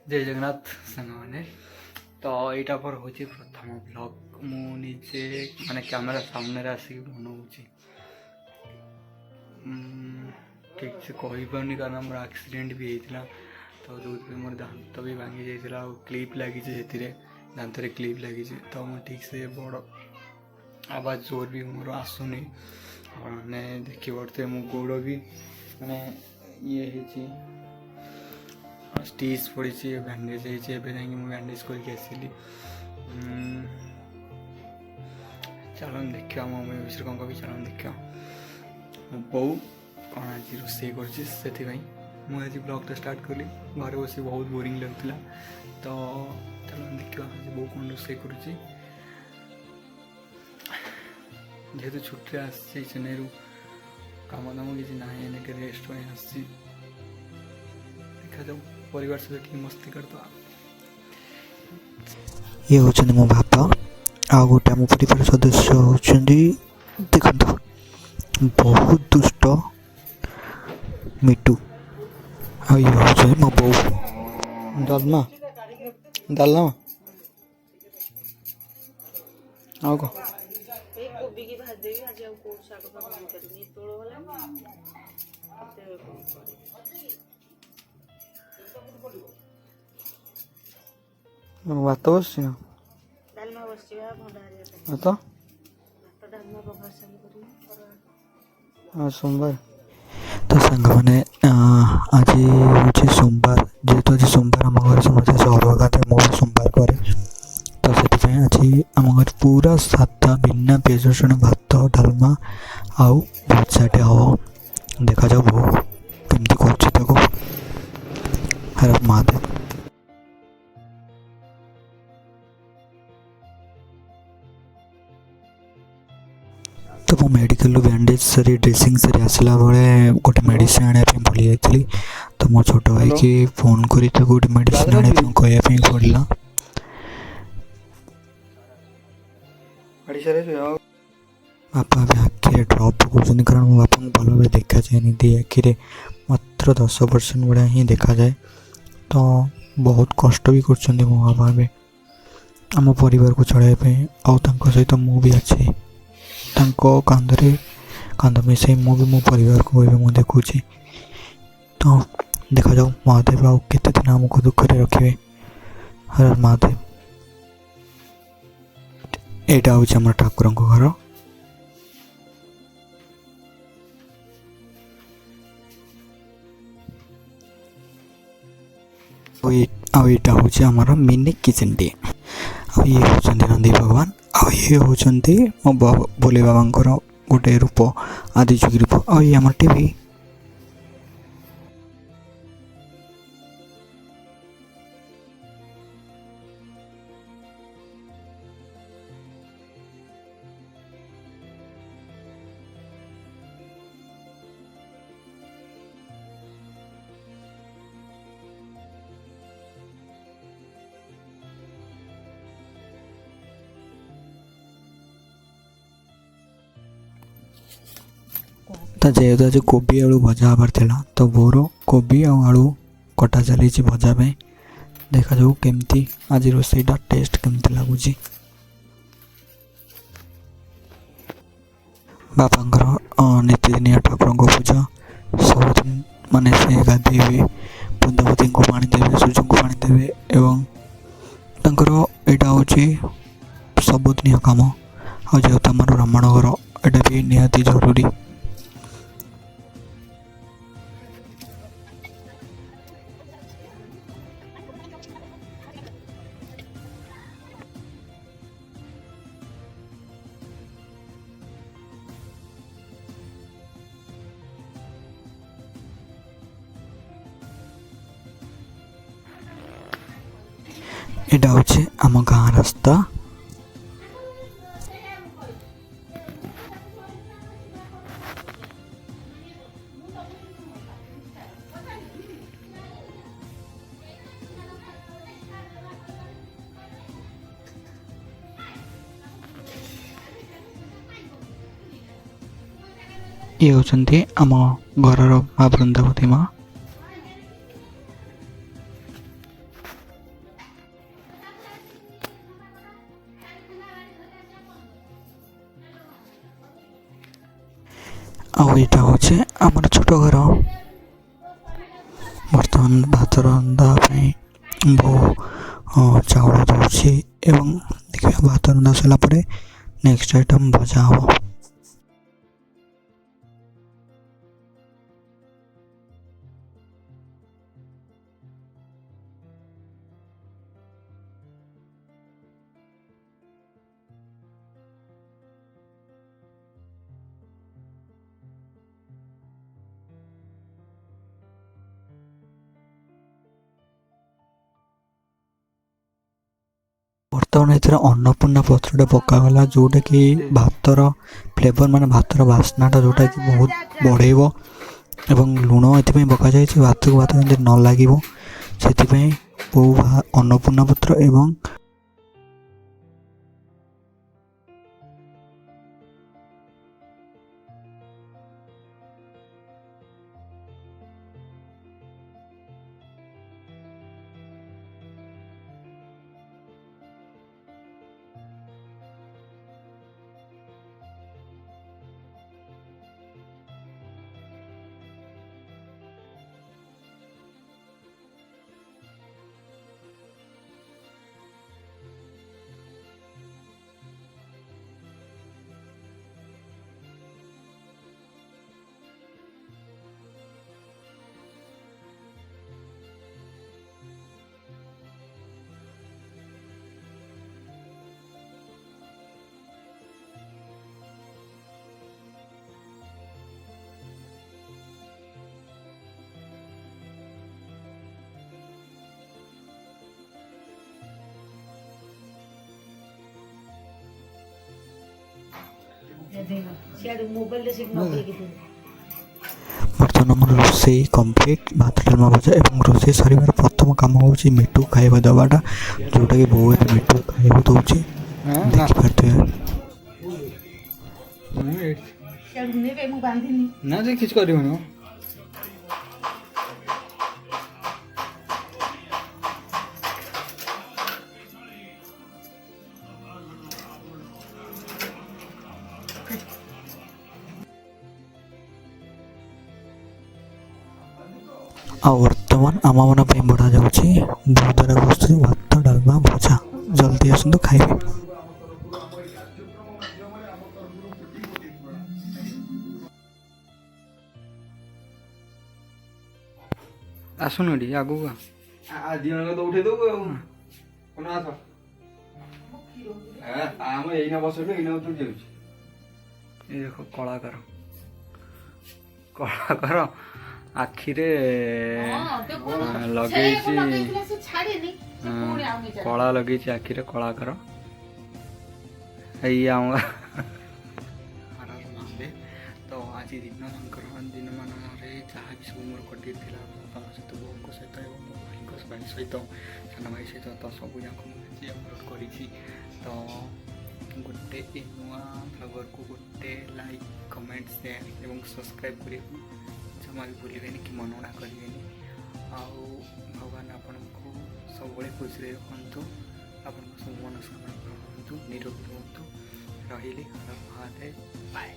जय जगन्नाथ सांग मैंने तो यहाँ पर हूँ प्रथम ब्लॉग मुझे माने कैमेरा सामने आसिक बनाऊँगी ठीक से कही पानी कारण मोर एक्सीडेंट भी होता तो जो मोर दांत भी भांगी जाता क्लिप लगी दांत क्लिप लगी तो मुझे ठीक से बड़ आवाज जोर भी मोर आसुनी मैंने देखी पड़ते मो गोड़ भी मैंने ये स्टिच पड़ी बैंडेज होती बैंडेज करके आसली चलो देखा मम्मी विषय कौन कह चलो देखा मो बो कौन आज रोसे कर ब्लॉग स्टार्ट कली घर बस बहुत बोरिंग लगुला तो चलो देखा बो कौन रोसे कर जेहेतु छुट्टी आसी चेन्नई कम दाम किसी ना रेस्ट आसी देखा जाऊ परिवार सहित मस्ती करता ये होचंदी मो बापा आ गोटे आम परिवार सदस्य होचंदी देखंतु बहुत दुष्ट मिटू आ ये होचंदी मो बो डालमा डालना आओ को कोबी की भाज देवी आज को साग का बन करनी तोड़ वाला भात बस डालमा बसची बा भंडारी तो डालमा को भाषण करी आज सोमवार तो सांग मैंने आज हूँ सोमवार जेहेतु आज सोमवार आम घर समझे अरुआ खाते मुझे सोमवार करे तो से आज आम घर पूरा सादा बिना पियाज रसुण भात डालमा आउ भजाटे हम देखा जाऊ बो कमती कर हर महादेव तो मो मेडिकल बैंडेज सारी ड्रेसिंग सारी आसला बेले गोटे मेडिसिन आने भूली जाती तो मो छोट भाई की फोन करी गोटे मेडिसिन आने कहवाई पड़ा बापा भी आखिरे ड्रप पकाउछन कारण मो बापा को भल भाव देखा जाए दी आखिरे मात्र 10% गुड़ा ही देखा जाए तो बहुत कष्ट भी कर मो बापा भी आम परिवार को चलाइबे आउ सहित मु भी अच्छी कांधरे कांध मिसे मु भी मो परिवार को मु देखुची तो देखा जाऊ महादेव आउ केते दिन हमको दुख रे रखिबे हर महादेव एटा हूँ आम ठाकुर घर आईटा हूँ आमर मिनी किचन टी ये हूँ नंदी भगवान ये हूँ मो बोले बाबा गोटे रूप आदिजुगी रूप ये आम टीवी तो जेहेतु आज कोबी आलू भजा हबार थिला तो बोर कोबी आलू कटा चली भजा पे देखा जाऊ केमती आज रोसईटा टेस्ट केमती लगुच बापांकर नीतिदिनिया ठाकुर पूजा सबुदिन माने से गाधे बुंदावती को पानी देवे सूर्य को पानी देवे एवं तांकर एटा हूँ सबुदिनिया कम आ जेहेतु आम ब्राह्मण घर एटा भी निहाती जरूरी एटा हूँ आम गाँ रास्ता ये होचंती आम घर माँ बृंदावती माँ ଆଉ ଏଇଟା ହେଉଛି ଆମର ଛୋଟ ଘର। ବର୍ତ୍ତମାନ ଭାତ ରନ୍ଧା ପାଇଁ ବୋଉ ଚାଉଳ ଦେଉଛି ଏବଂ ଦେଖିବା ଭାତ ରନ୍ଧା ସରିଲା ପରେ ନେକ୍ସଟ ଆଇଟମ୍ ଭଜା ହେବ। ବର୍ତ୍ତମାନ ଏଥିରେ ଅନ୍ନପୂର୍ଣ୍ଣା ପତ୍ରଟେ ପକାଗଲା, ଯେଉଁଟାକି ଭାତର ଫ୍ଲେଭର ମାନେ ଭାତର ବାସ୍ନାଟା ଯେଉଁଟାକି ବହୁତ ବଢ଼େଇବ ଏବଂ ଲୁଣ ଏଥିପାଇଁ ପକାଯାଇଛି ଭାତକୁ ଭାତ ଯେମିତି ନ ଲାଗିବ ସେଥିପାଇଁ ବୋଉ ଅନ୍ନପୂର୍ଣ୍ଣା ପତ୍ର ଏବଂ ବର୍ତ୍ତମାନ ଆମର ରୋଷେଇ କମ୍ପ୍ଲିଟ୍। ଭାତ ଡାଲମା ଭଜା ଏବଂ ରୋଷେଇ ସରିବାର ପ୍ରଥମ କାମ ହେଉଛି ମିଟୁ ଖାଇବା ଦେବାଟା, ଯେଉଁଟାକି ବୋଉ ଏବେ ମିଟୁ ଖାଇବା ଦେଉଛି ଦେଖିପାରୁଥିବେ। ନା ଯେ କିଛି କରିବନି। ଆଉ ବର୍ତ୍ତମାନ ଆମମାନଙ୍କ ପାଇଁ ବଢ଼ା ଯାଉଛି ବୋଉ ଦ୍ୱାରା ପ୍ରସ୍ତୁତ ଭାତ ଡାଲମା ଭଜା। ଜଲ୍ଦି ଆସନ୍ତୁ ଖାଇବେ। ଆସୁନ ଟିକେ ଆଗକୁ ଆଜି ଜଣକ ତ ଉଠେଇ ଦେବୁ ଆଉ କ'ଣ ଆସ ଆମ ଏଇନା ବସେଇଲୁ ଏଇନା ଉଠୁ ଯାଉଛି। ଏ ଦେଖ କଳାକାର ଆଖିରେ ଲଗେଇଛି କଳା ଲଗେଇଛି ଆଖିରେ କଳାକାର। ଏଇ ଆମ ତ ଆଜି ଦିନମାନରେ ଯାହା ବି ସବୁ ମୋର କଟିଥିଲା ବାପାଙ୍କ ସହିତ ବୋଉଙ୍କ ସହିତ ଏବଂ ମୋ ଭାଇଙ୍କ ସହିତ ସାନ ଭାଇ ସହିତ ତ ସବୁ ଯାକ ମୁଁ ଆଜି ଅପଲୋଡ଼ କରିଛି। ତ ଗୋଟେ ଏ ନୂଆ ବ୍ଲଗରକୁ ଗୋଟେ ଲାଇକ୍ କମେଣ୍ଟ ସେୟାର ଏବଂ ସବସ୍କ୍ରାଇବ୍ କରିବାକୁ ଜମା ବି ଭୁଲିବେନି କି ମନଣା କରିବେନି। ଆଉ ଭଗବାନ ଆପଣଙ୍କୁ ସବୁବେଳେ ଖୁସିରେ ରଖନ୍ତୁ, ଆପଣଙ୍କ ସବୁ ମନସ୍କାମନା ପୂରଣ କରନ୍ତୁ, ନିରୋଗ ରୁହନ୍ତୁ। ରହିଲି। ହର ମହାଦେବ, ବାଏ।